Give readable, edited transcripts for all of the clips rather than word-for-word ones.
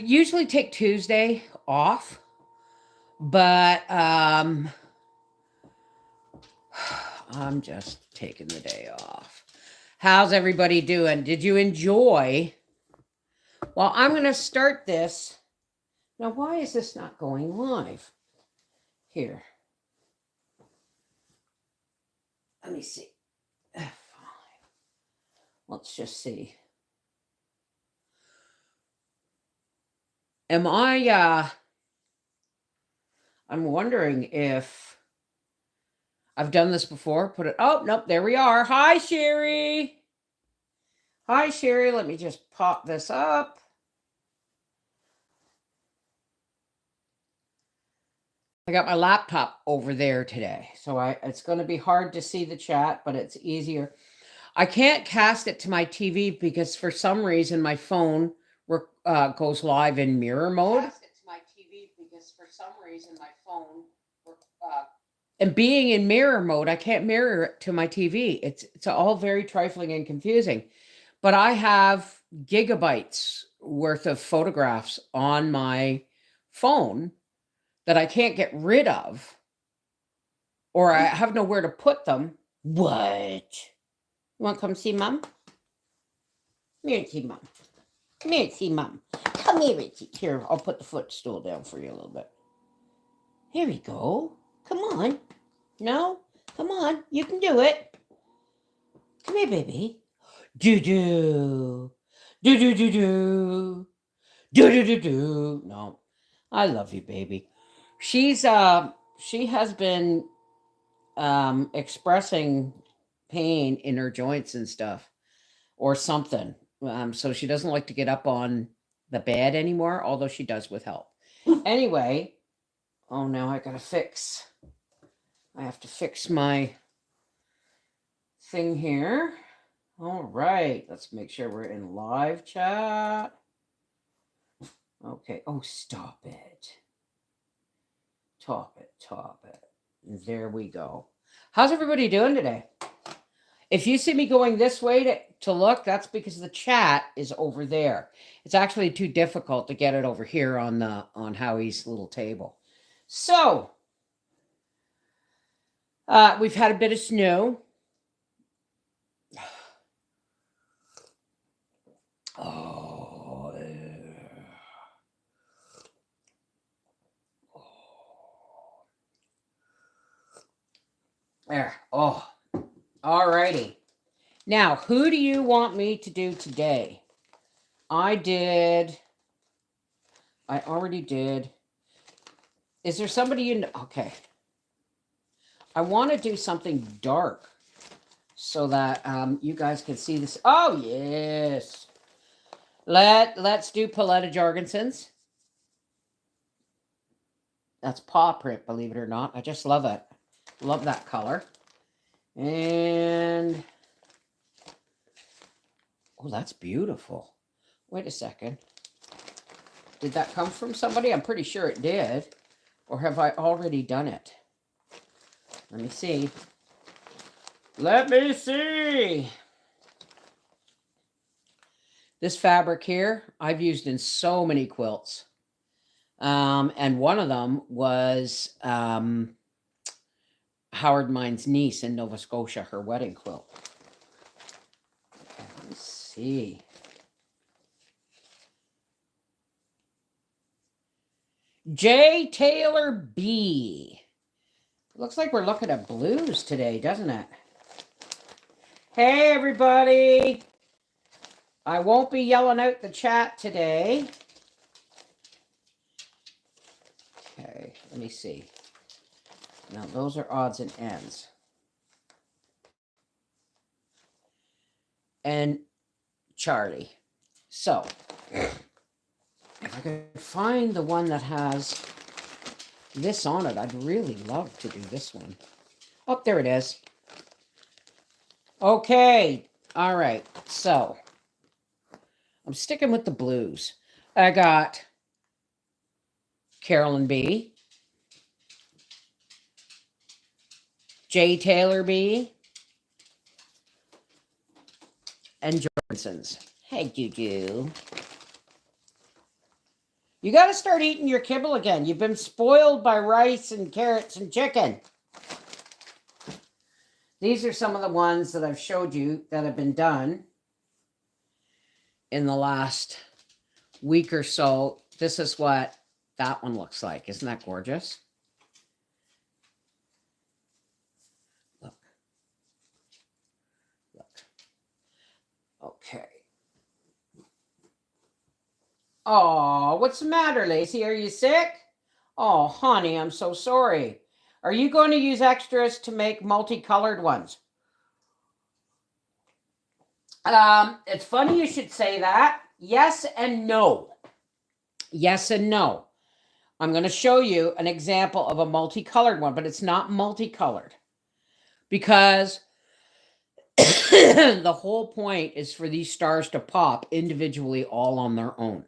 usually take Tuesday off, but I'm just taking the day off. How's everybody doing? Did you enjoy? Well, I'm going to start this. Now, why is this not going live? Here. Let me see. Let's just see. Am I, I'm wondering if I've done this before. Put it, oh, nope, there we are. Hi, Sherry. Hi, Sherry. Let me just pop this up. I got my laptop over there today, so it's going to be hard to see the chat, but it's easier. I can't cast it to my TV because for some reason my phone goes live in mirror mode. Cast it to my TV because for some reason my phone and being in mirror mode, I can't mirror it to my TV. It's all very trifling and confusing. But I have gigabytes worth of photographs on my phone that I can't get rid of, or I have nowhere to put them. What? You want to come see Mom? Come here and see Mom. Come here and see Mom. Come here and see. Here, I'll put the footstool down for you a little bit. Here we go. Come on. No? Come on. You can do it. Come here, baby. Do-do. Do-do-do-do. Do-do-do-do. No. I love you, baby. She has been expressing pain in her joints and stuff or something. So she doesn't like to get up on the bed anymore, although she does with help. Anyway, oh, now I have to fix my thing here. All right, let's make sure we're in live chat. Okay. Oh, stop it. Top it. There we go. How's everybody doing today? If you see me going this way to look, that's because the chat is over there. It's actually too difficult to get it over here on Howie's little table. So, we've had a bit of snow. Oh. There. Oh. All righty. Now, who do you want me to do today? I already did. Is there somebody you know? Okay. I want to do something dark so that you guys can see this. Oh, yes. Let's do Paletta Jorgensen's. That's paw print, believe it or not. I just love it. Love that color. And oh, that's beautiful. Wait a second. Did that come from somebody? I'm pretty sure it did. Or have I already done it? Let me see. Let me see. This fabric here, I've used in so many quilts. And one of them was Howard Mine's niece in Nova Scotia, her wedding quilt. Okay, let me see. J. Taylor B. Looks like we're looking at blues today, doesn't it? Hey, everybody. I won't be yelling out the chat today. Okay, let me see. Now, those are odds and ends. And Charlie. So, if I could find the one that has this on it, I'd really love to do this one. Oh, there it is. Okay. All right. So, I'm sticking with the blues. I got Carolyn B. J. Taylor B. And Jorgensen's. Hey, Juju. You got to start eating your kibble again. You've been spoiled by rice and carrots and chicken. These are some of the ones that I've showed you that have been done in the last week or so. This is what that one looks like. Isn't that gorgeous? Look. Okay. Oh, what's the matter, Lacey? Are you sick? Oh, honey, I'm so sorry. Are you going to use extras to make multicolored ones? It's funny you should say that. Yes and no. Yes and no. I'm going to show you an example of a multicolored one, but it's not multicolored because the whole point is for these stars to pop individually all on their own.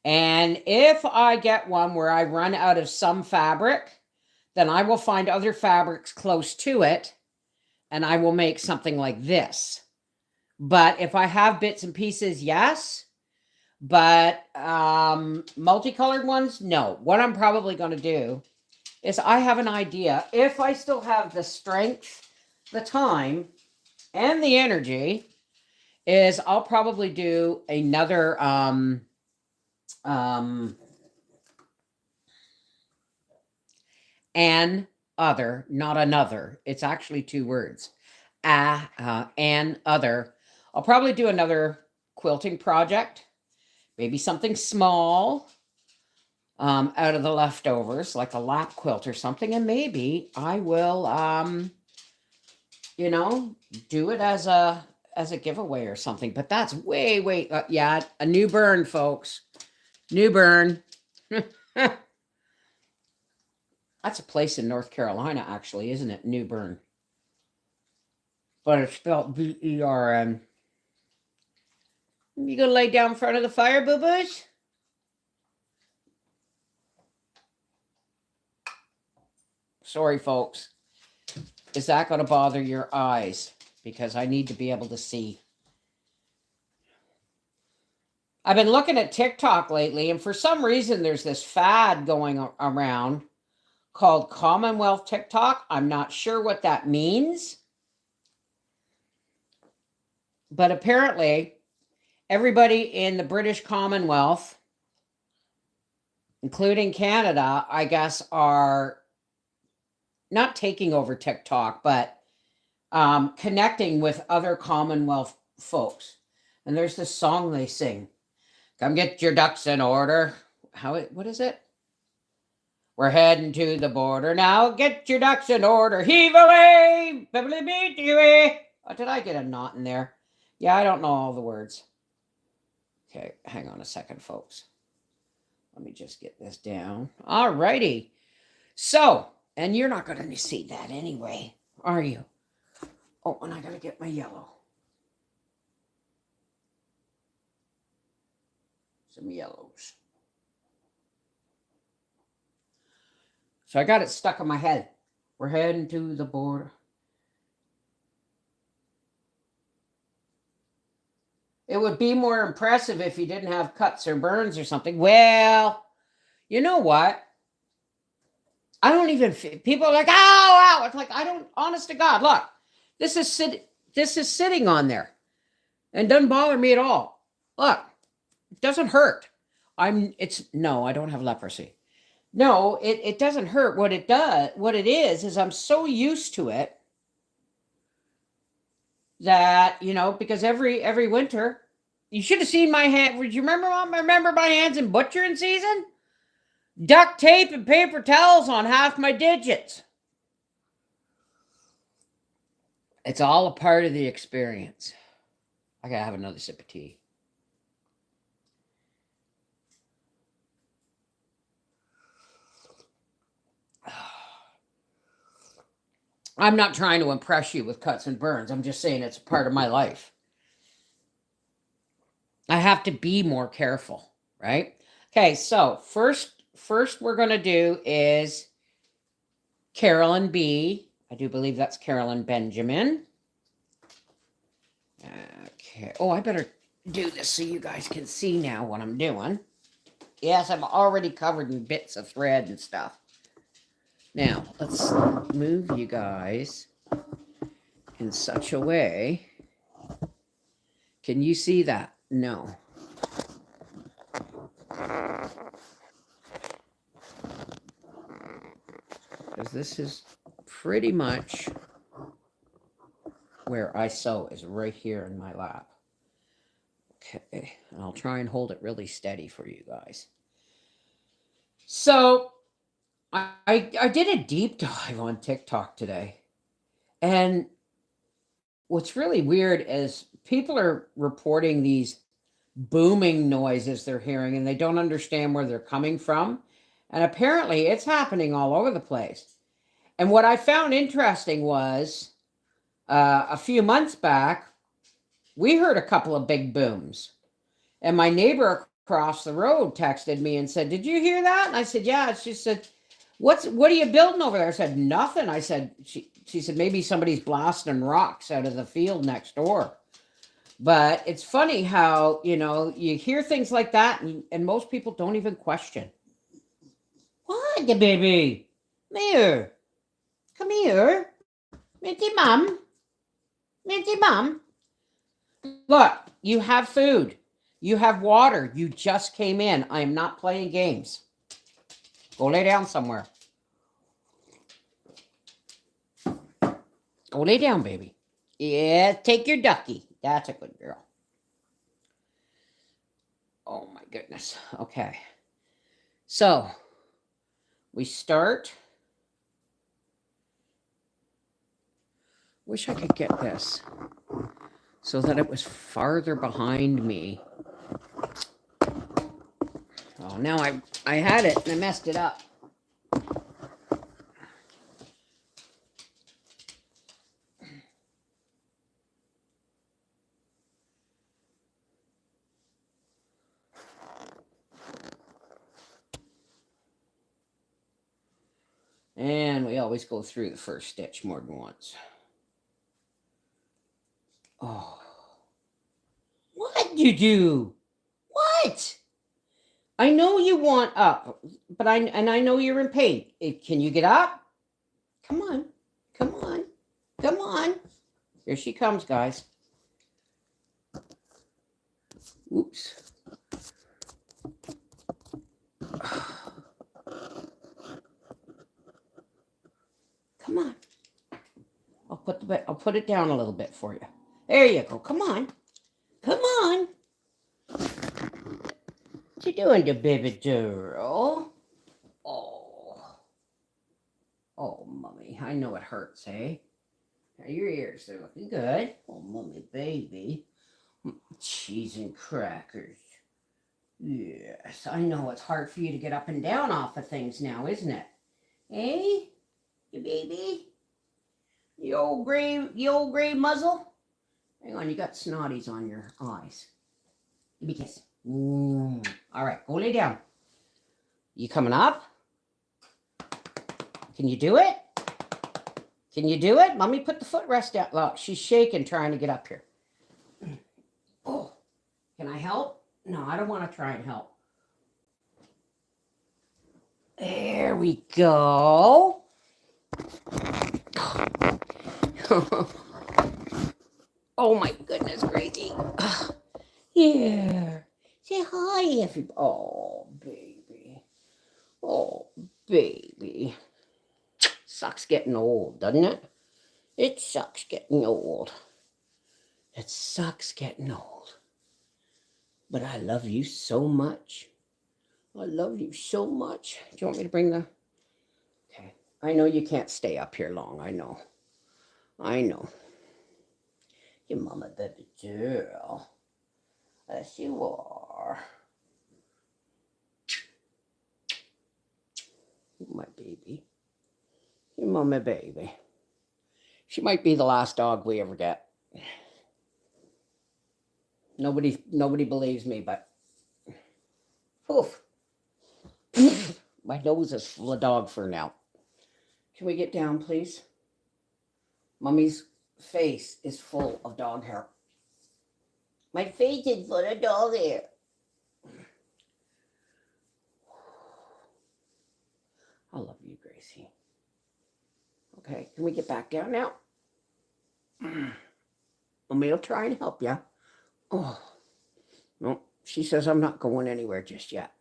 And if I get one where I run out of some fabric, then I will find other fabrics close to it, and I will make something like this. But if I have bits and pieces, yes. But multicolored ones, no. What I'm probably going to do is I have an idea. If I still have the strength, the time, and the energy, is I'll probably do another an other, not another. It's actually two words. An other. I'll probably do another quilting project. Maybe something small out of the leftovers, like a lap quilt or something. And maybe I will, do it as a giveaway or something. But that's way, yeah, a new burn, folks. New burn. That's a place in North Carolina, actually, isn't it? New Bern. But it's spelled B-E-R-N. You gonna lay down in front of the fire, boo-boos? Sorry, folks. Is that going to bother your eyes? Because I need to be able to see. I've been looking at TikTok lately, and for some reason, there's this fad going around called Commonwealth TikTok. I'm not sure what that means. But apparently, everybody in the British Commonwealth, including Canada, I guess, are not taking over TikTok, but connecting with other Commonwealth folks. And there's this song they sing. Come get your ducks in order. What is it? We're heading to the border now. Get your ducks in order. Heave away. Oh, did I get a knot in there? Yeah, I don't know all the words. Okay, hang on a second, folks. Let me just get this down. All righty. So, and you're not going to see that anyway, are you? Oh, and I got to get my yellow. Some yellows. So I got it stuck in my head. We're heading to the border. It would be more impressive if you didn't have cuts or burns or something. Well, you know what? I don't even, people are like, ow. It's like, I don't, honest to God, look, this is sitting on there and doesn't bother me at all. Look, it doesn't hurt. No, I don't have leprosy. No, it doesn't hurt. What it is I'm so used to it that, because every winter, you should have seen my hand. Would you remember, Mom? I remember my hands in butchering season? Duct tape and paper towels on half my digits. It's all a part of the experience. I gotta have another sip of tea. I'm not trying to impress you with cuts and burns. I'm just saying it's a part of my life. I have to be more careful, right? Okay, so first we're going to do is Carolyn B. I do believe that's Carolyn Benjamin. Okay. Oh, I better do this so you guys can see now what I'm doing. Yes, I'm already covered in bits of thread and stuff. Now, let's move you guys in such a way. Can you see that? No. Because this is pretty much where I sew, is right here in my lap. Okay, and I'll try and hold it really steady for you guys. So I did a deep dive on TikTok today, and what's really weird is people are reporting these booming noises they're hearing, and they don't understand where they're coming from, and apparently it's happening all over the place. And what I found interesting was a few months back, we heard a couple of big booms. And my neighbor across the road texted me and said, "Did you hear that?" And I said, "Yeah." She said, what are you building over there?" I said, "Nothing." I said, she said, "Maybe somebody's blasting rocks out of the field next door." But it's funny how, you hear things like that, and most people don't even question. What, the baby? Come here. Come here. Minty Mum. Minty Mum. Look, you have food. You have water. You just came in. I am not playing games. Go lay down somewhere. Go lay down, baby. Yeah, take your ducky. That's a good girl. Oh my goodness. Okay. So we start. Wish I could get this so that it was farther behind me. Oh, now I had it and I messed it up. And we always go through the first stitch more than once. Oh. What'd you do? What? I know you want up, but I know you're in pain. Can you get up? Come on. Come on. Come on. Here she comes, guys. Oops. Come on. I'll put it down a little bit for you. There you go. Come on. Come on. What you doing to baby girl? Oh. Oh, mommy. I know it hurts, eh? Your ears are looking good. Oh, mommy, baby. Cheese and crackers. Yes, I know it's hard for you to get up and down off of things now, isn't it? Eh? You baby? You old gray muzzle? Hang on, you got snotties on your eyes. Give me a kiss. All right, go lay down. You coming up? Can you do it? Can you do it? Mommy, put the footrest down. Look, she's shaking trying to get up here. Oh, can I help? No, I don't want to try and help. There we go. Oh my goodness, Gracie. Yeah. Say hi, everybody. Oh, baby. Oh, baby. Sucks getting old, doesn't it? It sucks getting old. It sucks getting old. But I love you so much. I love you so much. Do you want me to bring the... Okay. I know you can't stay up here long. I know. I know. Your mama, baby girl. Yes, you are. My baby. Your mama, baby. She might be the last dog we ever get. Nobody believes me, but oof. My nose is full of dog fur now. Can we get down, please? Mummy's face is full of dog hair. My face is full of dog hair. I love you, Gracie. Okay, can we get back down now? Mommy will try and help you. Oh, no, she says I'm not going anywhere just yet.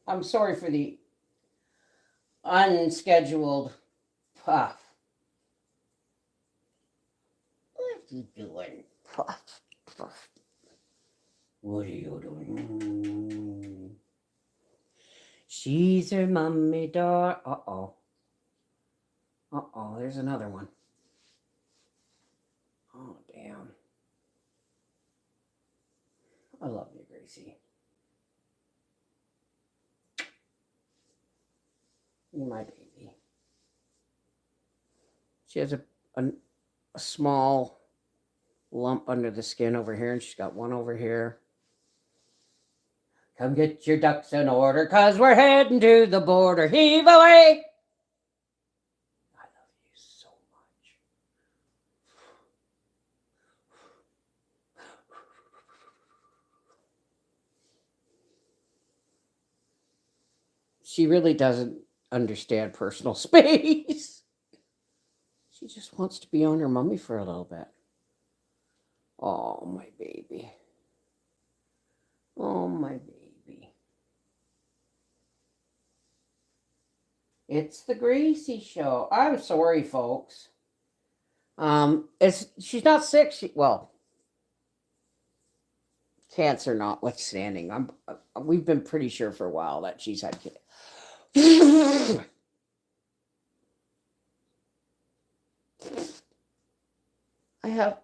I'm sorry for the unscheduled puff. What are you doing? Puff, puff. What are you doing? She's her mommy dog. Uh-oh. Uh-oh, there's another one. Oh, damn. I love you, Gracie. You're my baby. She has a small lump under the skin over here, and she's got one over here. Come get your ducks in order, 'cause we're heading to the border. Heave away! I love you so much. She really doesn't understand personal space. She just wants to be on her mummy for a little bit. Oh, my baby. Oh, my baby. It's the Gracie show. I'm sorry, folks. She's not sick. Cancer notwithstanding, we've been pretty sure for a while that she's had cancer. I have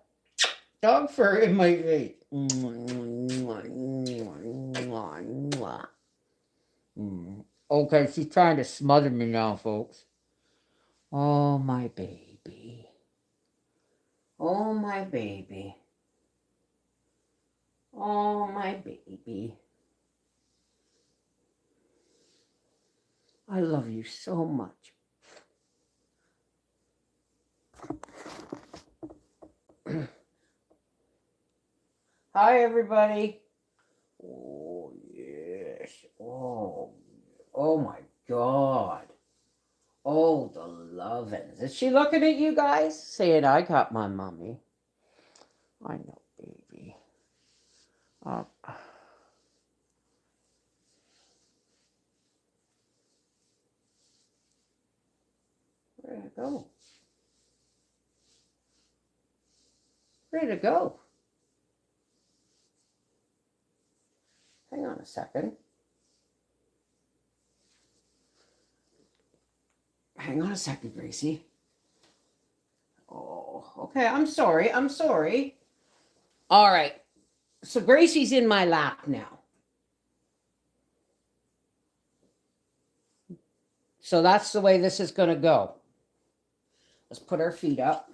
dog fur in my face. Okay, she's trying to smother me now, folks. Oh, my baby. Oh, my baby. Oh, my baby. I love you so much. Hi, everybody. Oh, yes. Oh my God. Oh, the lovin's. Is she looking at you guys? Saying, I got my mommy. I know, baby. Where'd it go? Where'd it go? Hang on a second. Hang on a second, Gracie. Oh, okay. I'm sorry. All right. So Gracie's in my lap now. So that's the way this is going to go. Let's put our feet up.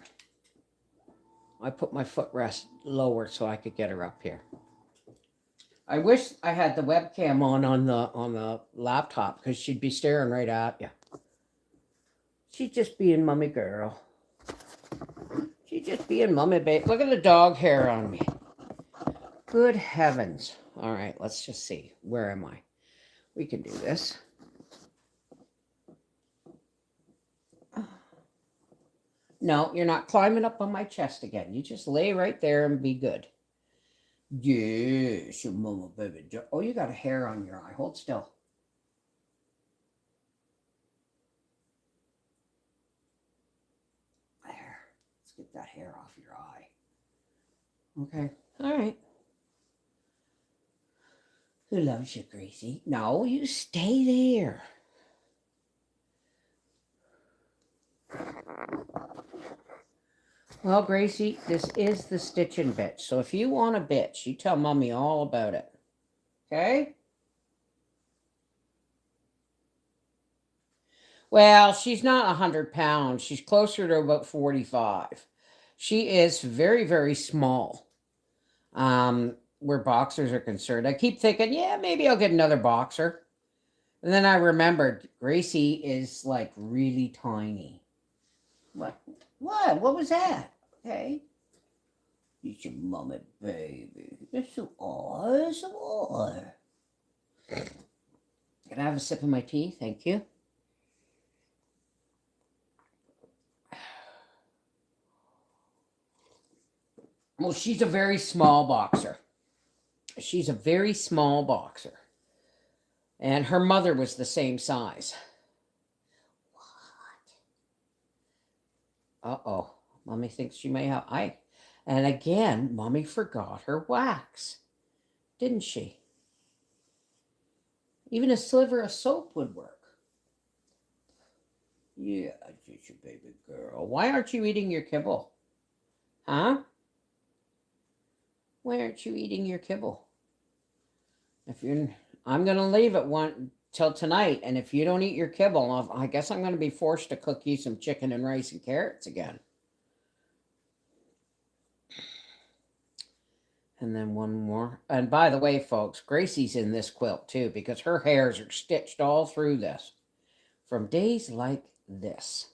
I put my footrest lower so I could get her up here. I wish I had the webcam on the laptop, because she'd be staring right at you. She's just being mummy girl. She's just being mummy babe. Look at the dog hair on me. Good heavens. All right, let's just see. Where am I? We can do this. No, you're not climbing up on my chest again. You just lay right there and be good. Yes, your mama baby. Oh, you got a hair on your eye. Hold still. There. Let's get that hair off your eye. Okay. All right. Who loves you, Gracie? No, you stay there. Well, Gracie, this is the stitching bitch. So if you want a bitch, you tell Mommy all about it. Okay? Well, she's not 100 pounds. She's closer to about 45. She is very, very small. Where boxers are concerned. I keep thinking, yeah, maybe I'll get another boxer. And then I remembered Gracie is like really tiny. What? What was that? Okay. It's your mommy, baby. It's so awesome. Can I have a sip of my tea? Thank you. Well, she's a very small boxer. She's a very small boxer. And her mother was the same size. What? Uh-oh. Mommy thinks she may have... And again, Mommy forgot her wax. Didn't she? Even a sliver of soap would work. Yeah, just your baby girl. Why aren't you eating your kibble? Huh? Why aren't you eating your kibble? I'm going to leave it till tonight, and if you don't eat your kibble, I guess I'm going to be forced to cook you some chicken and rice and carrots again. And then one more. And by the way, folks, Gracie's in this quilt too, because her hairs are stitched all through this from days like this.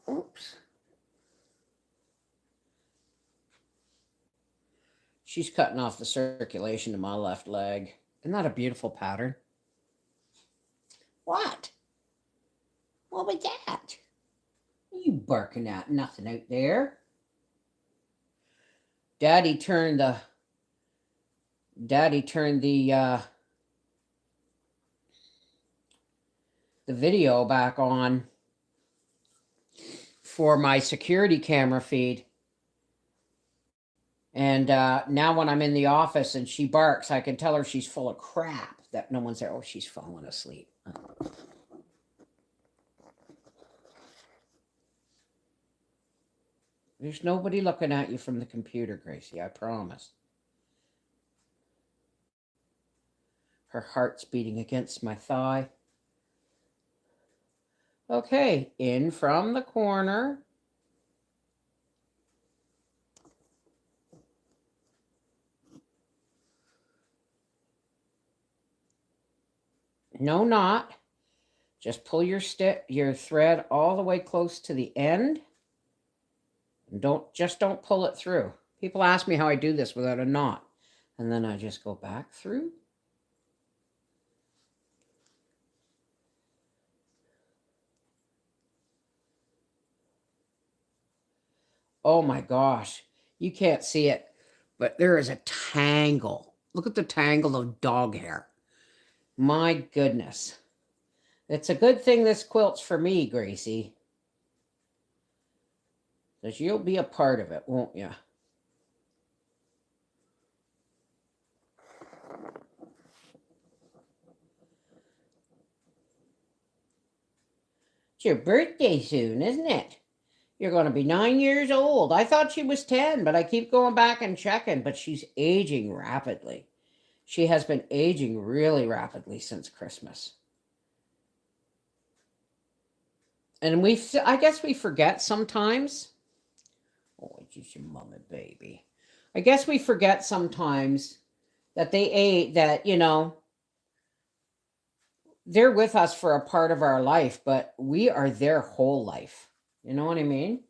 Oops. She's cutting off the circulation to my left leg. Isn't that a beautiful pattern? What? What was that? What are you barking at? Nothing out there. Daddy turned the video back on for my security camera feed. And now when I'm in the office and she barks, I can tell her she's full of crap, that no one's there. Oh, she's falling asleep. There's nobody looking at you from the computer, Gracie, I promise. Her heart's beating against my thigh. Okay, in from the corner. No knot. Just pull your thread all the way close to the end. And don't pull it through. People ask me how I do this without a knot. And then I just go back through. Oh my gosh, you can't see it, but there is a tangle. Look at the tangle of dog hair. My goodness. It's a good thing this quilt's for me, Gracie. Because you'll be a part of it, won't you? It's your birthday soon, isn't it? You're going to be 9 years old. I thought she was 10, but I keep going back and checking. But she's aging rapidly. She has been aging really rapidly since Christmas. And I guess we forget sometimes. Oh, it's just your mama, baby. I guess we forget sometimes that they're with us for a part of our life, but we are their whole life. You know what I mean?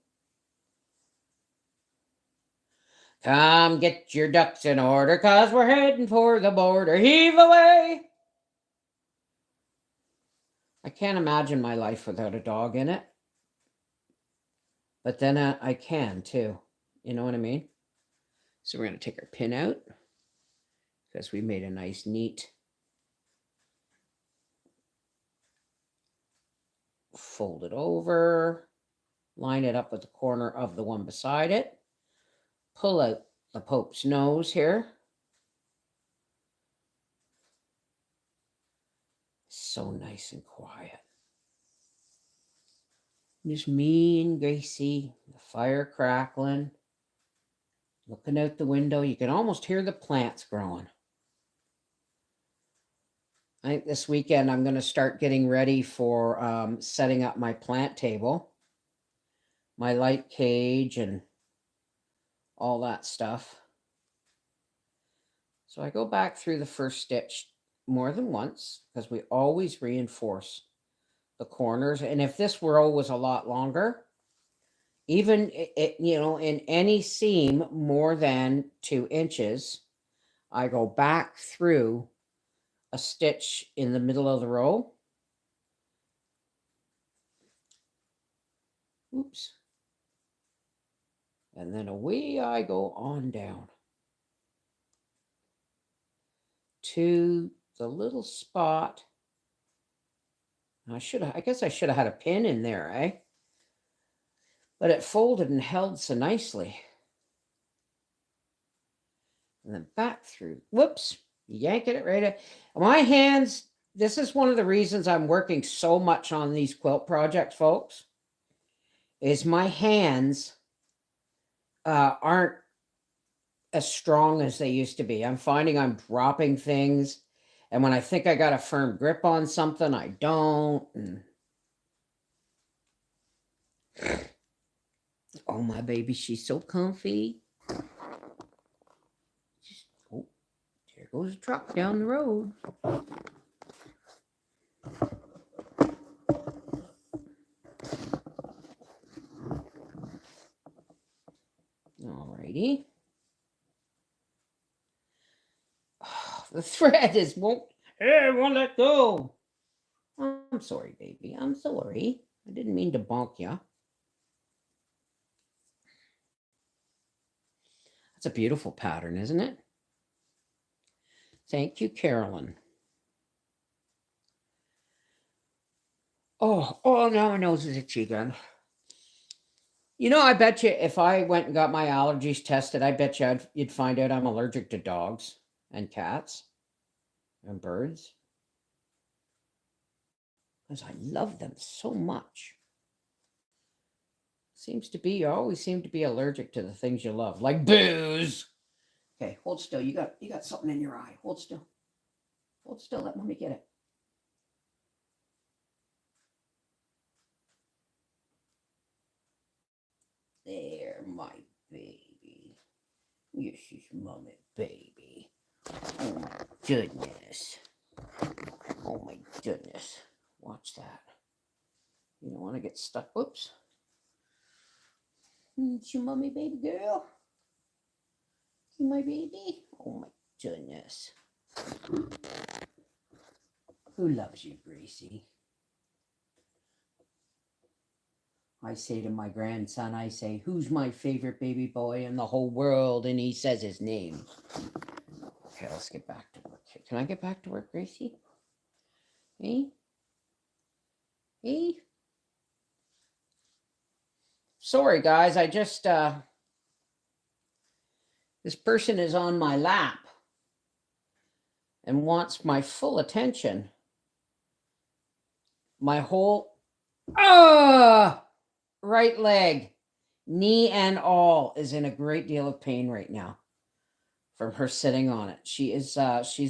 Come get your ducks in order, 'cause we're heading for the border. Heave away! I can't imagine my life without a dog in it. But then I can too. You know what I mean? So we're going to take our pin out because we made a nice, neat fold it over, line it up with the corner of the one beside it, pull out the Pope's nose here. So nice and quiet. Just me and Gracie, the fire crackling, looking out the window. You can almost hear the plants growing. I think this weekend I'm going to start getting ready for setting up my plant table, my light cage, and all that stuff. So I go back through the first stitch more than once because we always reinforce the corners. And if this row was a lot longer, even in any seam more than 2 inches, I go back through a stitch in the middle of the row. Oops. And then away I go on down to the little spot. I guess I should have had a pin in there, eh? But it folded and held so nicely. And then back through. Whoops. Yanking it right out. My hands, this is one of the reasons I'm working so much on these quilt projects, folks, is my hands aren't as strong as they used to be. I'm finding I'm dropping things. And when I think I got a firm grip on something, I don't. And oh, my baby, she's so comfy. Oh, there goes a truck down the road. Alrighty. Oh, the thread won't let go. I'm sorry, baby. I'm sorry. I didn't mean to bonk you. That's a beautiful pattern, isn't it? Thank you, Carolyn. Oh, now my nose is itchy again. I bet you if I went and got my allergies tested, I bet you'd find out I'm allergic to dogs and cats and birds. Because I love them so much. You always seem to be allergic to the things you love, like booze. Okay, hold still. You got something in your eye. Hold still. Hold still. Let mommy get it. There, my baby. Yes, she's mommy, baby. Oh my goodness. Oh my goodness. Watch that. You don't want to get stuck. Whoops. It's your mommy, baby girl. You my baby. Oh my goodness. Who loves you, Gracie? I say to my grandson, I say, who's my favorite baby boy in the whole world? And he says his name. Okay, let's get back to work. Can I get back to work, Gracie? Hey? Hey? Sorry, guys. I just, this person is on my lap and wants my full attention. My whole, right leg, knee and all, is in a great deal of pain right now from her sitting on it. She's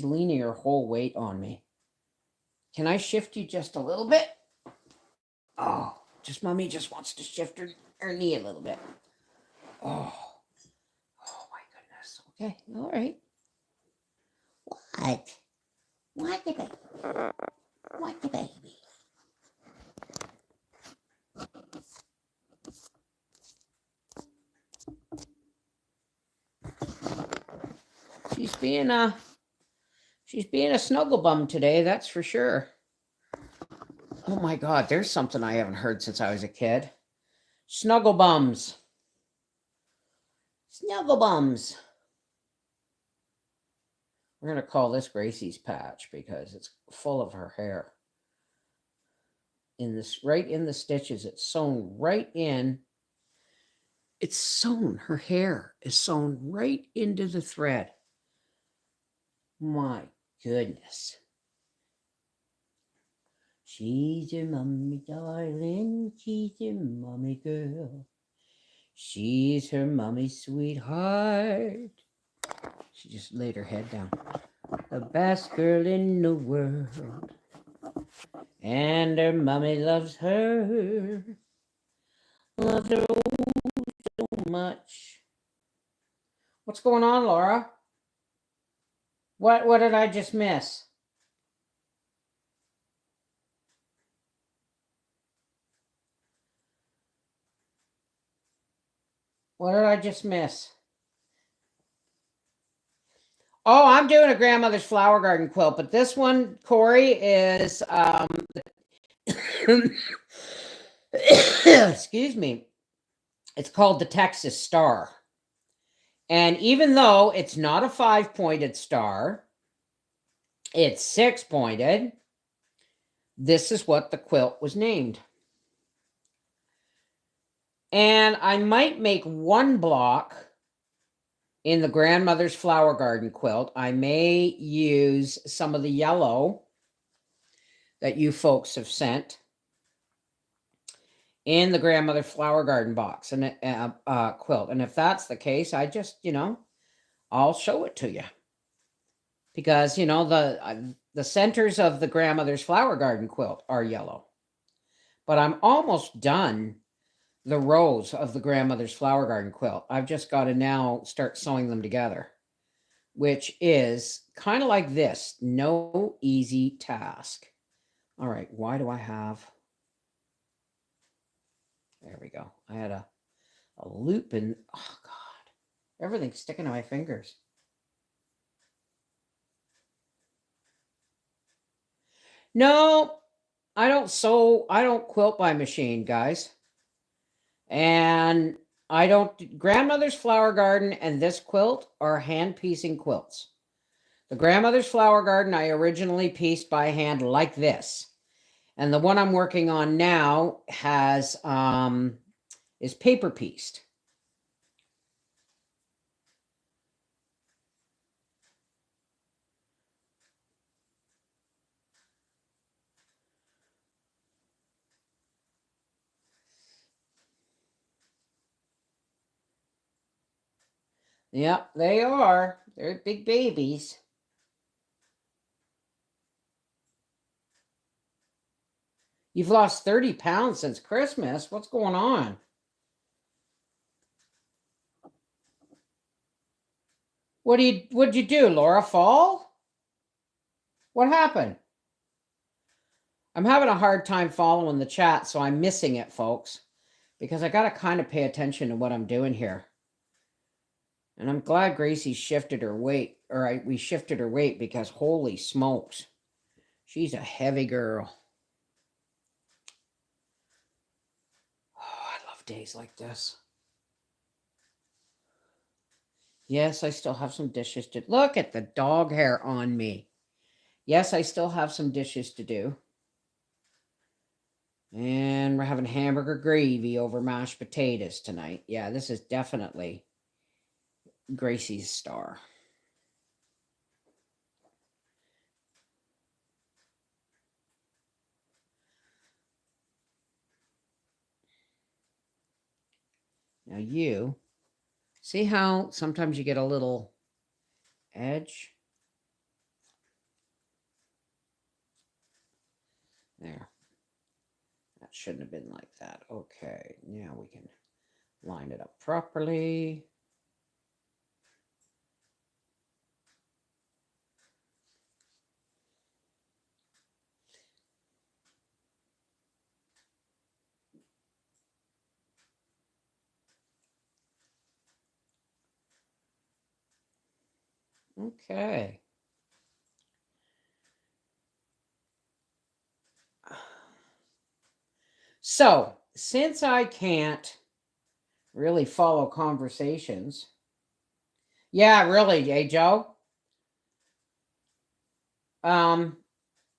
leaning her whole weight on me. Can I shift you just a little bit? Oh, mommy just wants to shift her knee a little bit. Oh my goodness. Okay, all right. What the baby? What the baby? She's being a snuggle bum today, that's for sure. Oh my God, there's something I haven't heard since I was a kid. Snuggle bums. Snuggle bums. We're going to call this Gracie's patch because it's full of her hair. Right in the stitches, it's sewn right in. It's sewn, her hair is sewn right into the thread. My goodness. She's your mommy, darling. She's your mommy girl. She's her mommy's sweetheart. She just laid her head down. The best girl in the world. And her mommy loves her. Loves her so much. What's going on, Laura? What did I just miss? What did I just miss? Oh, I'm doing a grandmother's flower garden quilt, but this one, Corey, is excuse me. It's called the Texas Star. And even though it's not a 5-pointed star, it's 6-pointed. This is what the quilt was named. And I might make one block in the grandmother's flower garden quilt. I may use some of the yellow that you folks have sent in the grandmother flower garden box and quilt. And if that's the case, I just, I'll show it to you. Because, the centers of the grandmother's flower garden quilt are yellow. But I'm almost done the rows of the grandmother's flower garden quilt. I've just got to now start sewing them together, which is kind of like this. No easy task. All right, why do I have... There we go. I had a loop in... Oh, God. Everything's sticking to my fingers. No, I don't sew. I don't quilt by machine, guys. And I don't... Grandmother's flower garden and this quilt are hand piecing quilts. The grandmother's flower garden I originally pieced by hand like this. And the one I'm working on now has is paper pieced. Yep, they are. They're big babies. You've lost 30 pounds since Christmas. What's going on? What'd you do, Laura? Fall? What happened? I'm having a hard time following the chat, so I'm missing it, folks, because I got to kind of pay attention to what I'm doing here. And I'm glad Gracie shifted her weight, or we shifted her weight, because holy smokes, she's a heavy girl. Oh, I love days like this. Yes, I still have some dishes to... Look at the dog hair on me. Yes, I still have some dishes to do. And we're having hamburger gravy over mashed potatoes tonight. Yeah, this is definitely Gracie's star. Now you see how sometimes you get a little edge? There. That shouldn't have been like that. Okay, now we can line it up properly. Okay. So, since I can't really follow conversations... Yeah, really, hey, Joe? I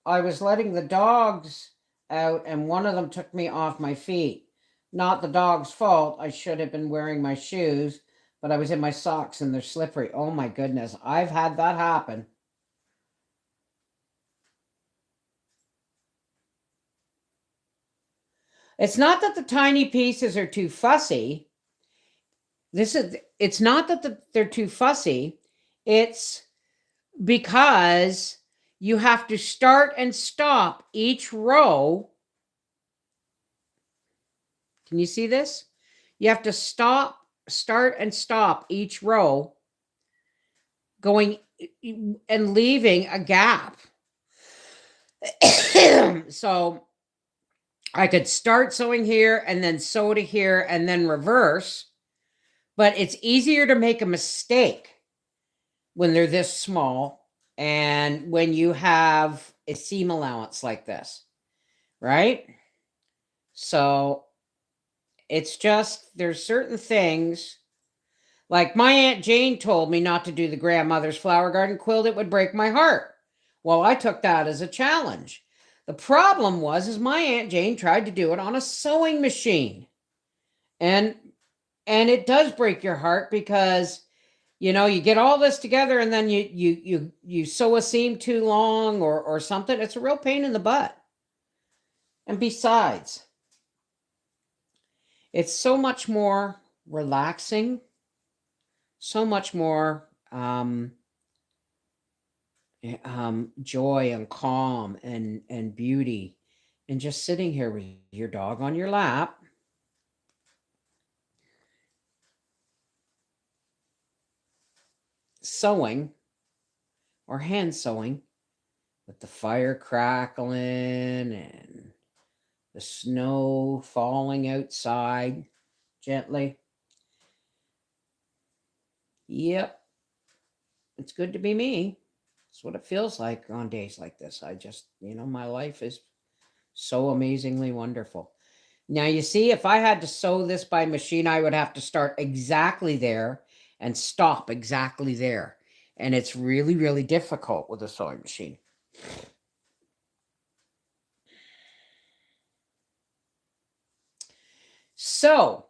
was letting the dogs out, and one of them took me off my feet. Not the dog's fault. I should have been wearing my shoes, but I was in my socks and they're slippery. Oh my goodness, I've had that happen. It's not that the tiny pieces are too fussy. It's not that they're too fussy. It's because you have to start and stop each row. Can you see this? You have to start and stop each row, going and leaving a gap. So I could start sewing here and then sew to here and then reverse. But it's easier to make a mistake when they're this small and when you have a seam allowance like this, right? So it's just, there's certain things, like my Aunt Jane told me not to do the grandmother's flower garden quilt. It would break my heart. Well, I took that as a challenge. The problem was, is my Aunt Jane tried to do it on a sewing machine. And it does break your heart because, you know, you get all this together and then you sew a seam too long or something. It's a real pain in the butt. And besides, it's so much more relaxing, so much more joy and calm and beauty, and just sitting here with your dog on your lap, sewing or hand sewing with the fire crackling and the snow falling outside gently. Yep, it's good to be me. It's what it feels like on days like this. I just, you know, my life is so amazingly wonderful. Now, you see, if I had to sew this by machine, I would have to start exactly there and stop exactly there. And it's really, really difficult with a sewing machine. So,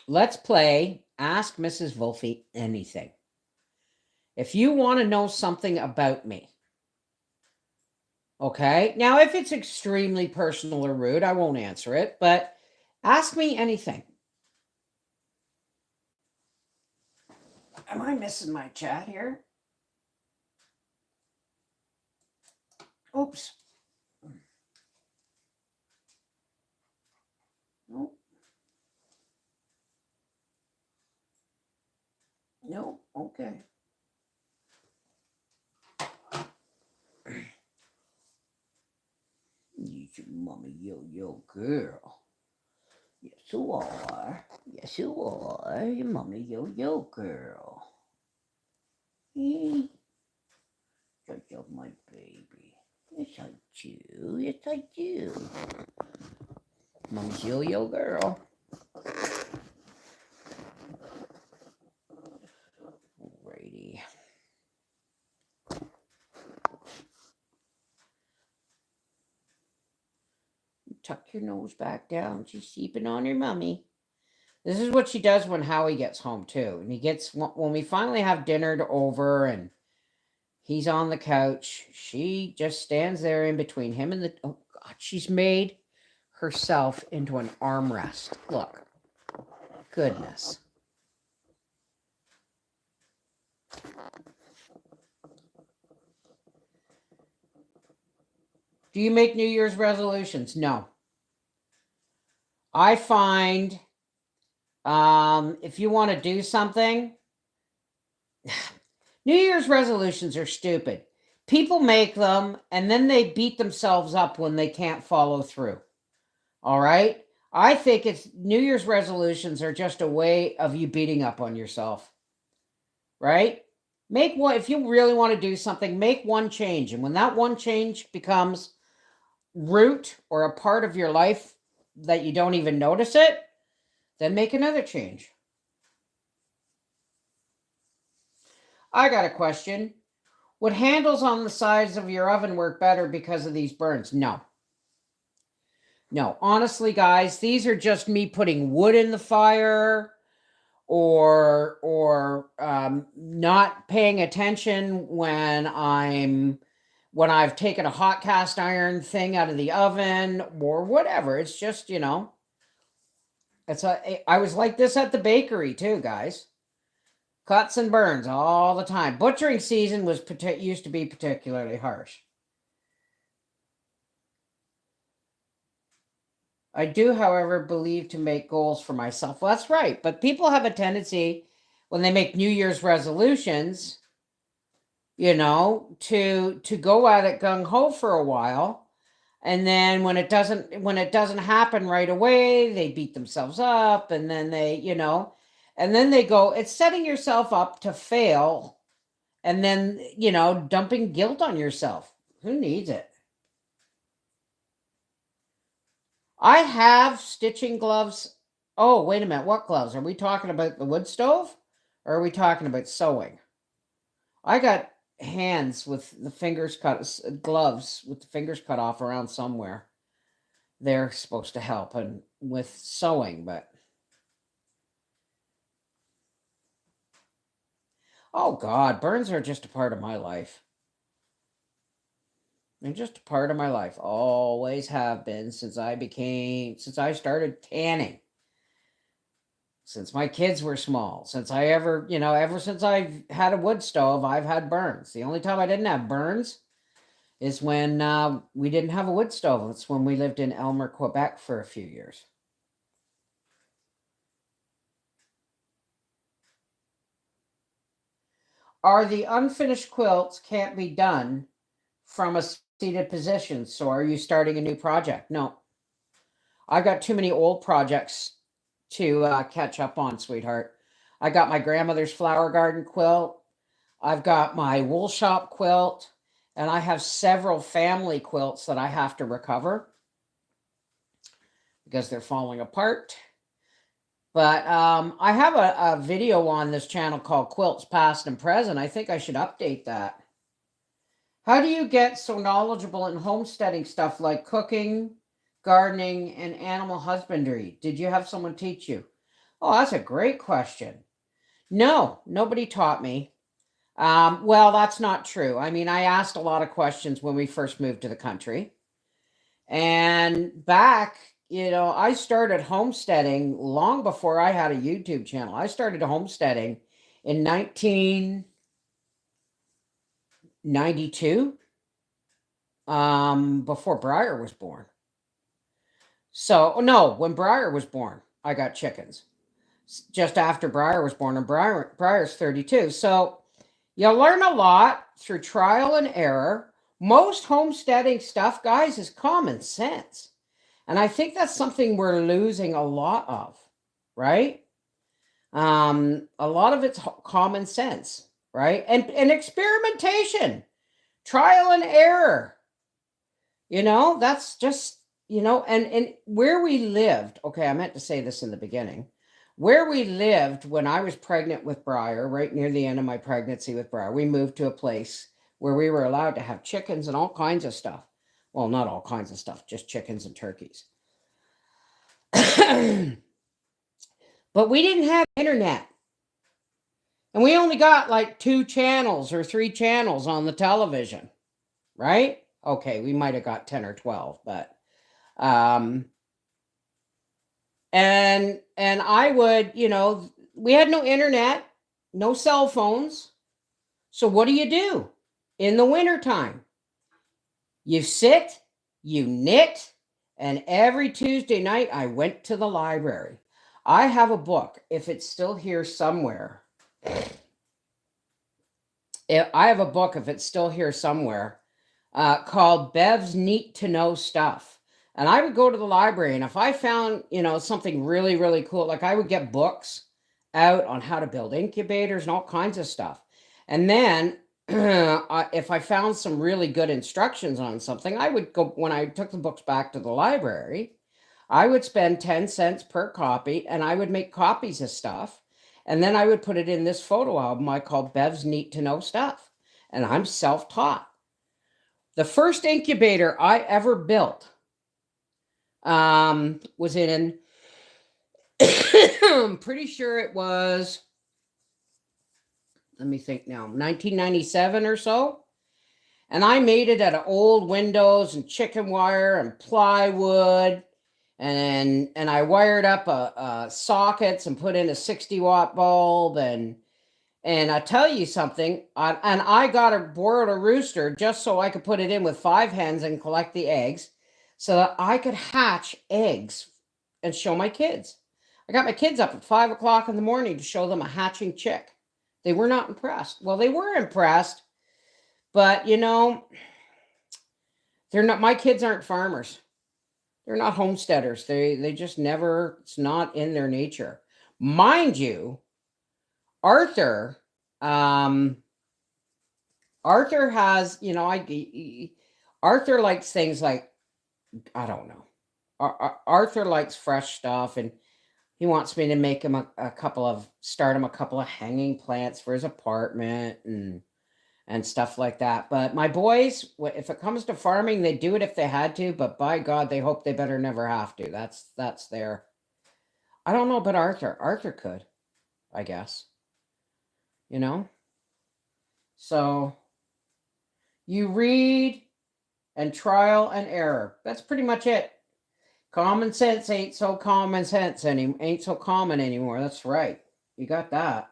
let's play Ask Mrs. Wulfie Anything. If you want to know something about me, okay? Now, if it's extremely personal or rude, I won't answer it, but ask me anything. Am I missing my chat here? Oops. Nope. Nope. Okay. You mommy yo girl. Yes, you are. Yes, you are. You mommy yo girl. Hey. Such up my baby. Yes, I do. Yes, I do. Mommy's yo girl. Alrighty. Tuck your nose back down. She's sleeping on her mummy. This is what she does when Howie gets home too. And he gets, when we finally have dinner over and he's on the couch, she just stands there in between him and the, oh God, she's made herself into an armrest. Look. Goodness. Do you make New Year's resolutions? No. I find if you want to do something, New Year's resolutions are stupid. People make them and then they beat themselves up when they can't follow through. All right? I think it's New Year's resolutions are just a way of you beating up on yourself. Right? Make one, if you really want to do something, make one change. And when that one change becomes root or a part of your life that you don't even notice it, then make another change. I got a question. Would handles on the sides of your oven work better because of these burns? No. No, honestly, guys, these are just me putting wood in the fire or not paying attention when I've taken a hot cast iron thing out of the oven or whatever. It's just, you know, I was like this at the bakery too, guys. Cuts and burns all the time. Butchering season used to be particularly harsh. I do, however, believe to make goals for myself. Well, that's right. But people have a tendency when they make New Year's resolutions, you know, to go at it gung ho for a while And then when it doesn't happen right away, they beat themselves up, and then and then they go, it's setting yourself up to fail, and then, dumping guilt on yourself. Who needs it? I have stitching gloves. Oh, wait a minute. What gloves? Are we talking about the wood stove, or are we talking about sewing? I got hands with the fingers cut, gloves with the fingers cut off around somewhere. They're supposed to help and with sewing, but oh God, burns are just a part of my life. They're just a part of my life. Always have been since I started tanning. Since my kids were small, ever since I've had a wood stove, I've had burns. The only time I didn't have burns is when we didn't have a wood stove. It's when we lived in Elmer, Quebec for a few years. Are the unfinished quilts can't be done from a seated position? So are you starting a new project? No. I've got too many old projects to catch up on, sweetheart. I got my grandmother's flower garden quilt. I've got my wool shop quilt, and I have several family quilts that I have to recover because they're falling apart. But I have a video on this channel called Quilts Past and Present. I think I should update that. How do you get so knowledgeable in homesteading stuff like cooking, gardening, and animal husbandry? Did you have someone teach you? Oh, that's a great question. No, nobody taught me. Well, that's not true. I mean, I asked a lot of questions when we first moved to the country. And back, I started homesteading long before I had a YouTube channel. I started homesteading in 1992, before Briar was born. So, no, when Briar was born, I got chickens. Just after Briar was born, and Briar's 32. So you learn a lot through trial and error. Most homesteading stuff, guys, is common sense. And I think that's something we're losing a lot of, right? A lot of it's common sense, right? And experimentation, trial and error. That's just, and where we lived, okay, I meant to say this in the beginning. Where we lived when I was pregnant with Briar, right near the end of my pregnancy with Briar, we moved to a place where we were allowed to have chickens and all kinds of stuff. Well, not all kinds of stuff, just chickens and turkeys. But we didn't have internet. And we only got like 2 channels or 3 channels on the television, right? Okay, we might have got 10 or 12, but and I would, we had no internet, no cell phones. So what do in the wintertime? You sit, you knit, and every Tuesday night I went to the library. I have a book, if it's still here somewhere. I have a book, if it's still here somewhere, called Bev's Neat to Know Stuff. And I would go to the library, and if I found, something really, really cool, like I would get books out on how to build incubators and all kinds of stuff. And then if I found some really good instructions on something, I would go, when I took the books back to the library, I would spend 10 cents per copy, and I would make copies of stuff. And then I would put it in this photo album I called Bev's Neat to Know Stuff. And I'm self-taught. The first incubator I ever built was in, I'm pretty sure it was, let me think now, 1997 or so. And I made it out of old windows and chicken wire and plywood. And I wired up a sockets and put in a 60-watt bulb. And I tell you something, I borrowed a rooster just so I could put it in with 5 hens and collect the eggs so that I could hatch eggs and show my kids. I got my kids up at 5 o'clock in the morning to show them a hatching chick. They were not impressed. Well, they were impressed, but, They're not, my kids aren't farmers. They're not homesteaders. They just never, it's not in their nature. Mind you, Arthur, Arthur has, you know, Arthur likes things like, I don't know. Arthur likes fresh stuff, and he wants me to make him start him a couple of hanging plants for his apartment and stuff like that. But my boys, if it comes to farming, they do it if they had to, but by God, they hope they better never have to. That's their, I don't know about Arthur. Arthur could, I guess. You know? So you read and trial and error. That's pretty much it. Common sense ain't so common anymore. That's right. You got that.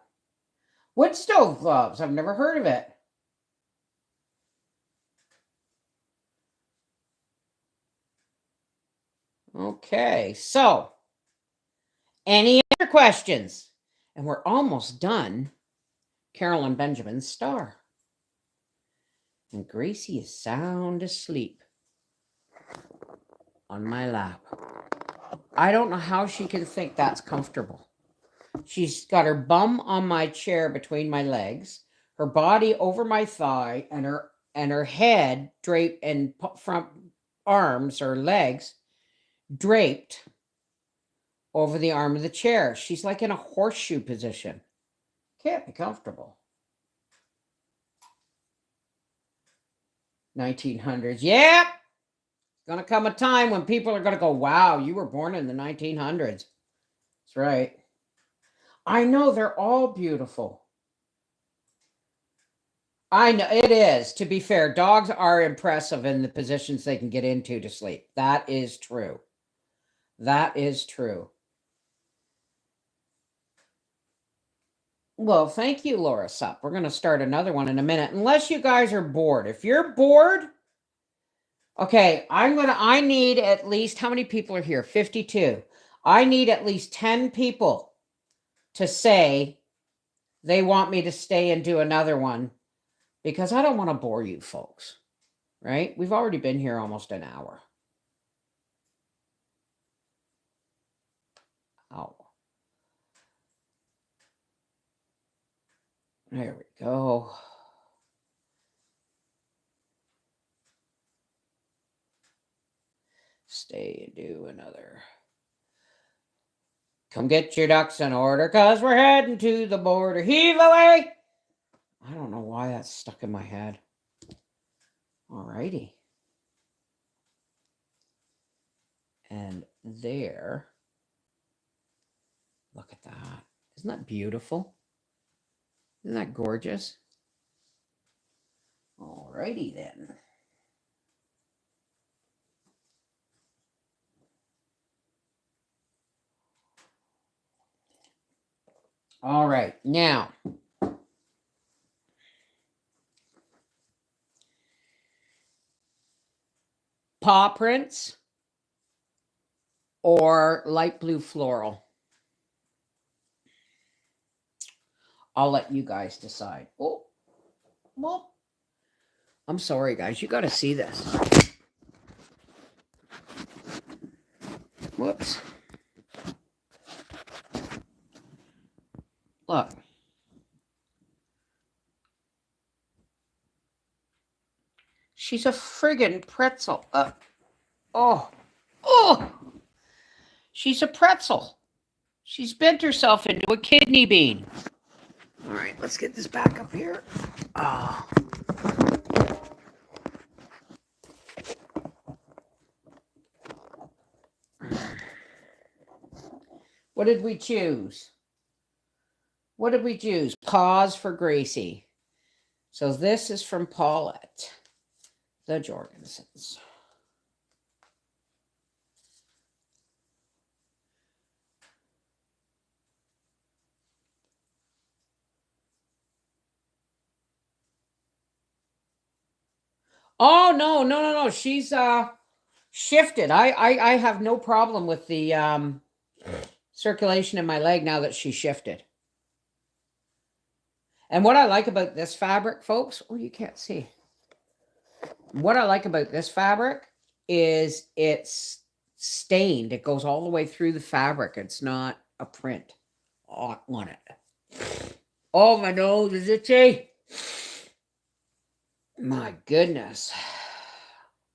Wood stove gloves. I've never heard of it. Okay, so any other questions? And we're almost done. Carolyn Benjamin's star. And Gracie is sound asleep on my lap. I don't know how she can think that's comfortable. She's got her bum on my chair between my legs, her body over my thigh, and her head draped, and front arms or legs draped over the arm of the chair. She's like in a horseshoe position. Can't be comfortable. 1900s. Yeah. Going to come a time when people are going to go, wow, you were born in the 1900s. That's right. I know, they're all beautiful. I know it is. To be fair, dogs are impressive in the positions they can get into to sleep. That is true. That is true. Well, thank you, Laura Sup. We're going to start another one in a minute, unless you guys are bored. If you're bored, okay, I need at least, how many people are here? 52. I need at least 10 people to say they want me to stay and do another one, because I don't want to bore you folks, right? We've already been here almost an hour. Oh. There we go. Stay and do another. Come get your ducks in order, because we're heading to the border. Heave away! I don't know why that's stuck in my head. Alrighty. And there. Look at that. Isn't that beautiful? Isn't that gorgeous? Alrighty then. All right, now. Paw prints or light blue floral. I'll let you guys decide. Oh, well, I'm sorry, guys. You got to see this. Whoops. Look. She's a friggin' pretzel. Oh. She's a pretzel. She's bent herself into a kidney bean. All right, let's get this back up here. Oh. What did we choose? What did we choose? Pause for Gracie. So this is from Paulette, the Jorgensens. Oh, no. She's shifted. I have no problem with the circulation in my leg now that she's shifted. And what I like about this fabric, folks, oh, you can't see. What I like about this fabric is it's stained. It goes all the way through the fabric. It's not a print on it. Oh, my nose is itchy. My goodness.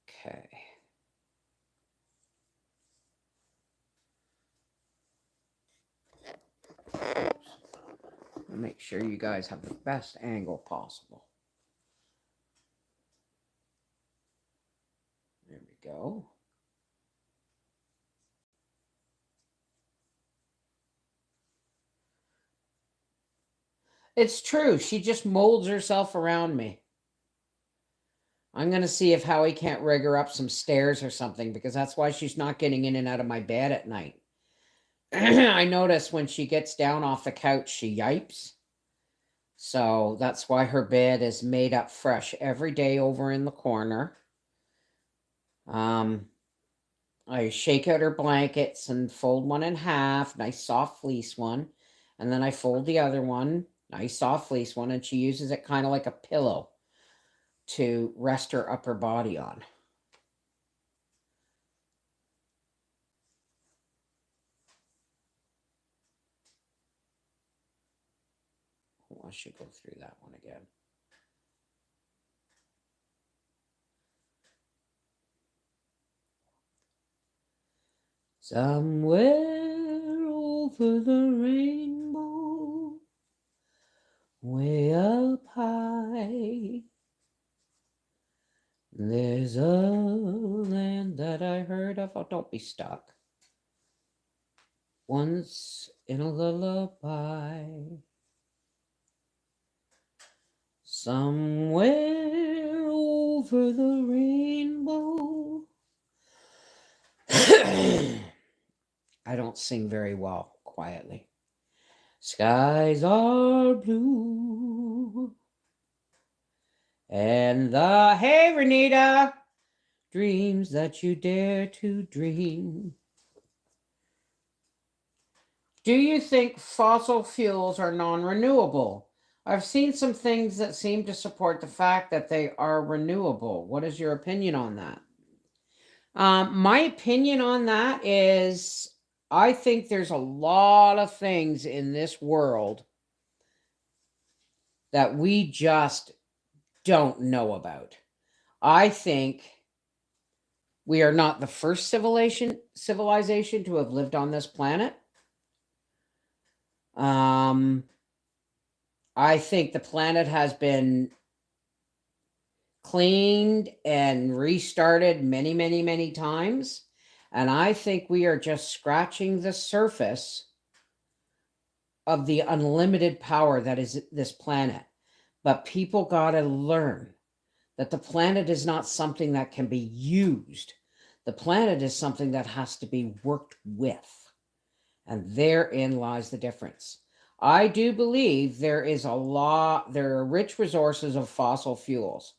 Okay. Make sure you guys have the best angle possible. There we go. It's true. She just molds herself around me. I'm going to see if Howie can't rig her up some stairs or something, because that's why she's not getting in and out of my bed at night. I notice when she gets down off the couch, she yipes. So that's why her bed is made up fresh every day over in the corner. I shake out her blankets and fold one in half, nice soft fleece one. And then I fold the other one, nice soft fleece one, and she uses it kind of like a pillow to rest her upper body on. Oh, I should go through that one again. Somewhere over the rainbow, way up high, there's a land that I heard of. Oh, don't be stuck. Once in a lullaby, somewhere over the rainbow. I don't sing very well quietly. Skies are blue. And the, hey, Renita, dreams that you dare to dream. Do you think fossil fuels are non-renewable? I've seen some things that seem to support the fact that they are renewable. What is your opinion on that? My opinion on that is I think there's a lot of things in this world that we just don't know about. I think we are not the first civilization to have lived on this planet. I think the planet has been cleaned and restarted many, many, many times. And I think we are just scratching the surface of the unlimited power that is this planet. But people got to learn that the planet is not something that can be used. The planet is something that has to be worked with. And therein lies the difference. I do believe there are rich resources of fossil fuels.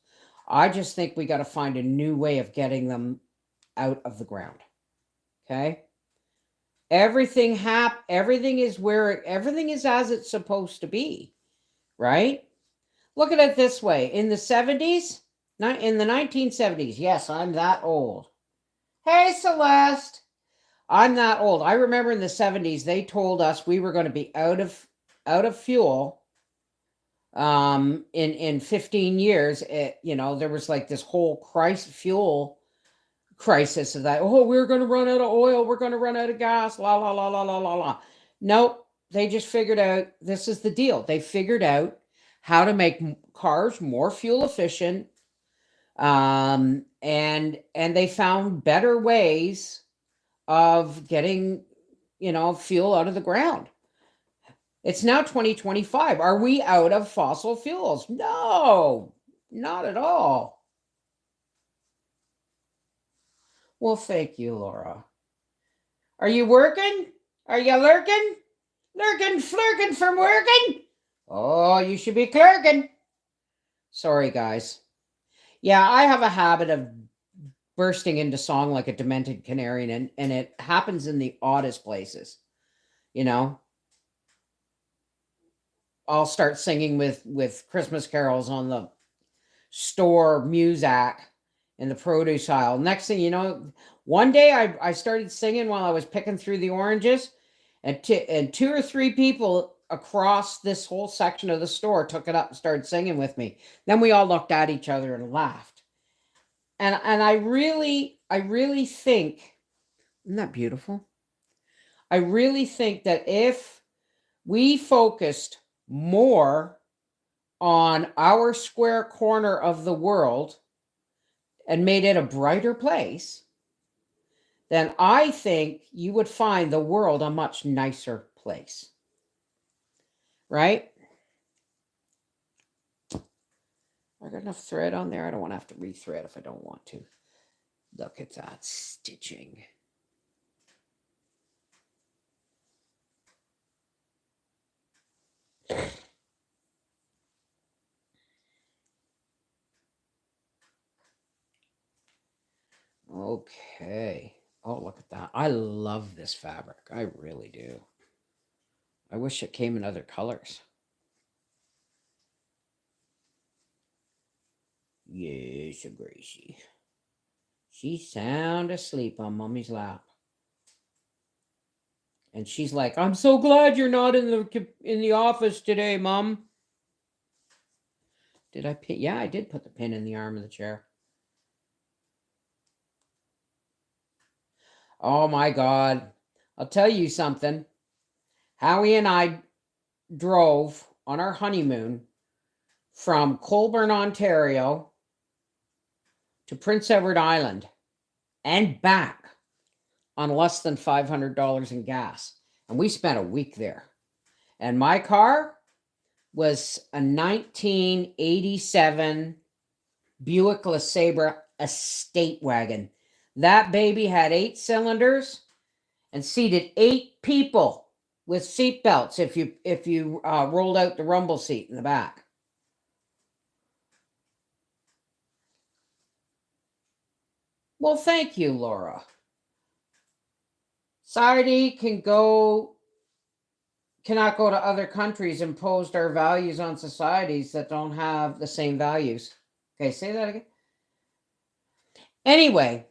I just think we got to find a new way of getting them out of the ground. Okay? Everything is as it's supposed to be, right? Look at it this way. In the 70s, in the 1970s, yes, I'm that old. Hey, Celeste. I'm that old. I remember in the 70s, they told us we were going to be out of fuel in 15 years. There was like this whole fuel crisis of that. Oh, we're going to run out of oil. We're going to run out of gas. La, la, la, la, la, la, la. Nope. They just figured out, this is the deal. They figured out how to make cars more fuel efficient. And they found better ways of getting, fuel out of the ground. It's now 2025. Are we out of fossil fuels? No, not at all. Well, thank you, Laura. Are you working? Are you lurking? Lurking, flirking from working? Oh, you should be clerking. Sorry, guys. Yeah, I have a habit of bursting into song like a demented canary, and it happens in the oddest places. I'll start singing with Christmas carols on the store Muzak, in the produce aisle. Next thing you know, one day I started singing while I was picking through the oranges, and two or three people across this whole section of the store took it up and started singing with me. Then we all looked at each other and laughed. And I really think, isn't that beautiful? I really think that if we focused more on our square corner of the world and made it a brighter place, then I think you would find the world a much nicer place. Right? I got enough thread on there. I don't want to have to rethread if I don't want to. Look at that stitching. Okay. Oh, look at that. I love this fabric. I really do. I wish it came in other colors. Yes, Gracie. She's sound asleep on Mommy's lap. And she's like, I'm so glad you're not in the office today, Mom. Did I pin? Yeah, I did put the pin in the arm of the chair. Oh my God. I'll tell you something. Howie and I drove on our honeymoon from Colborne, Ontario to Prince Edward Island and back on less than $500 in gas. And we spent a week there. And my car was a 1987 Buick LeSabre estate wagon. That baby had 8 cylinders and seated 8 people with seat belts if you rolled out the rumble seat in the back. Well, thank you, Laura. Society cannot go to other countries, imposed our values on societies that don't have the same values. Okay, say that again. Anyway,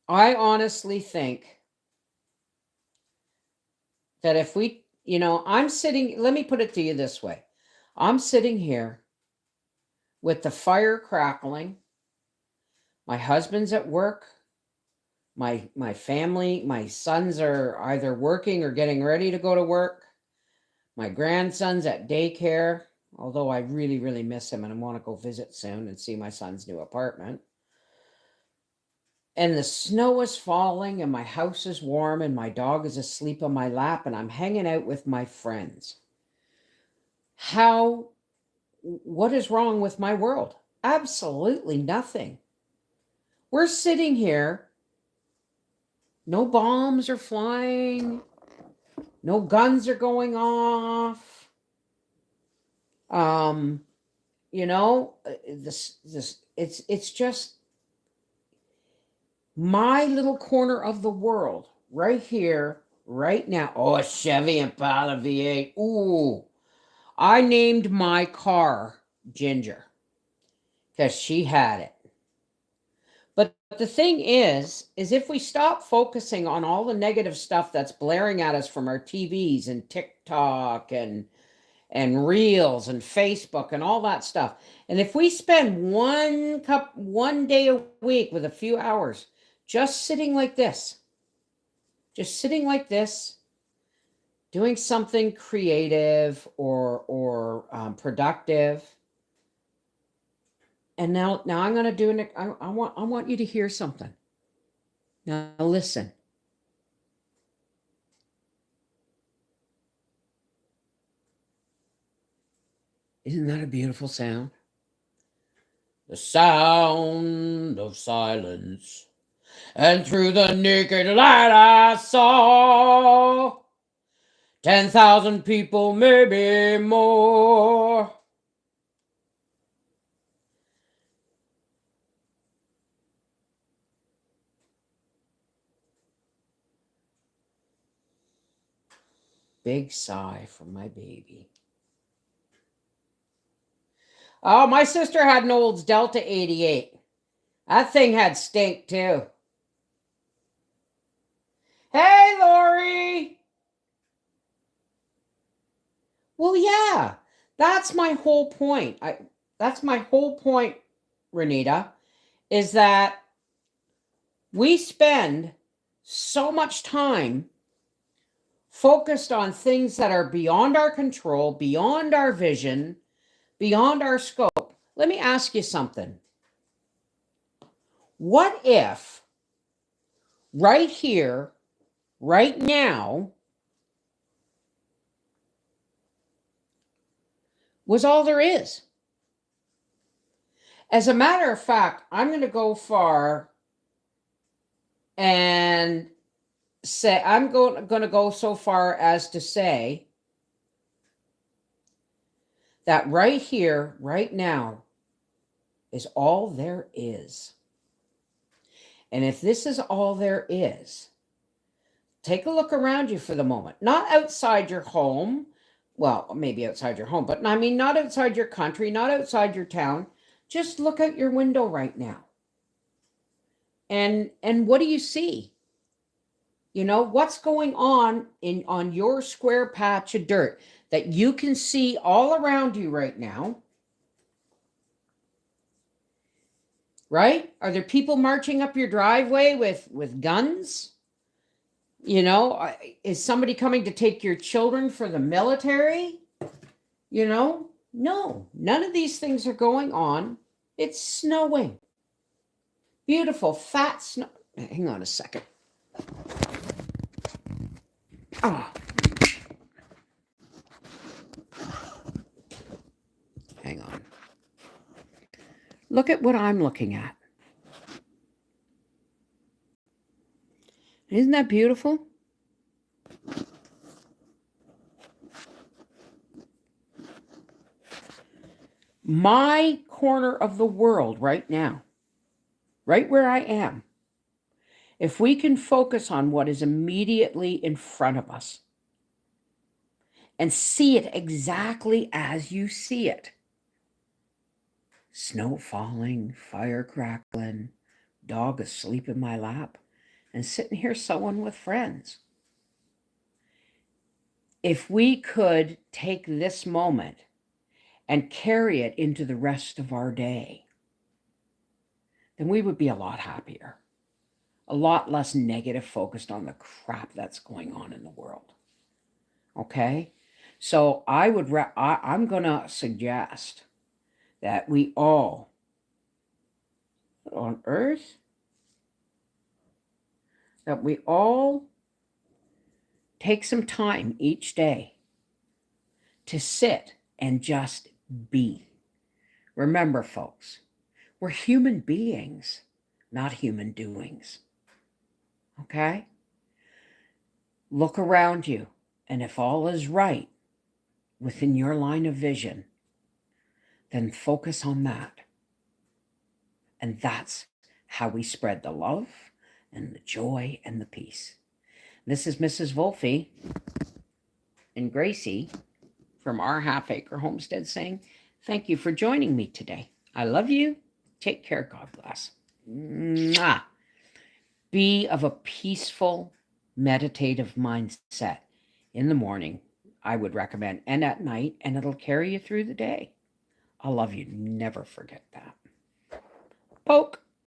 I honestly think that if we, I'm sitting, let me put it to you this way. I'm sitting here with the fire crackling. My husband's at work. My family, my sons are either working or getting ready to go to work. My grandson's at daycare, although I really, really miss him and I want to go visit soon and see my son's new apartment. And the snow is falling and my house is warm and my dog is asleep on my lap and I'm hanging out with my friends. What is wrong with my world? Absolutely nothing. We're sitting here. No bombs are flying. No guns are going off. It's just my little corner of the world right here, right now. Oh, a Chevy Impala V8. Ooh, I named my car Ginger because she had it. But the thing is if we stop focusing on all the negative stuff that's blaring at us from our TVs and TikTok and Reels and Facebook and all that stuff, and if we spend one day a week with a few hours just sitting like this, doing something creative or productive. And now I'm going to do it. I want you to hear something. Now listen. Isn't that a beautiful sound? The sound of silence. And through the naked light I saw 10,000 people, maybe more. Big sigh from my baby. Oh, my sister had an Olds Delta 88. That thing had stink too. Hey, Lori. Well, yeah, that's my whole point. That's my whole point, Renita, is that we spend so much time focused on things that are beyond our control, beyond our vision, beyond our scope. Let me ask you something. What if right here, right now, was all there is? As a matter of fact, I'm going to go far and say, I'm going to go so far as to say that right here, right now, is all there is. And if this is all there is, take a look around you for the moment. Not outside your home. Well, maybe outside your home, but I mean, not outside your country, not outside your town. Just look out your window right now. And what do you see? You know, what's going on on your square patch of dirt that you can see all around you right now? Right? Are there people marching up your driveway with guns? You know, is somebody coming to take your children for the military? You know, no, none of these things are going on. It's snowing. Beautiful, fat snow. Hang on a second. Oh. Hang on. Look at what I'm looking at. Isn't that beautiful? My corner of the world right now, right where I am, if we can focus on what is immediately in front of us and see it exactly as you see it, snow falling, fire crackling, dog asleep in my lap, and sitting here sewing with friends. If we could take this moment and carry it into the rest of our day, then we would be a lot happier, a lot less negative focused on the crap that's going on in the world. Okay? So I'm going to suggest that we all on earth, that we all take some time each day to sit and just be. Remember, folks, we're human beings, not human doings. Okay? Look around you, and if all is right within your line of vision, then focus on that. And that's how we spread the love and the joy and the peace. This is Mrs. Wulfie and Gracie from our Half Acre Homestead saying, thank you for joining me today. I love you. Take care. God bless. Mwah. Be of a peaceful, meditative mindset in the morning, I would recommend, and at night, and it'll carry you through the day. I love you. Never forget that. Poke.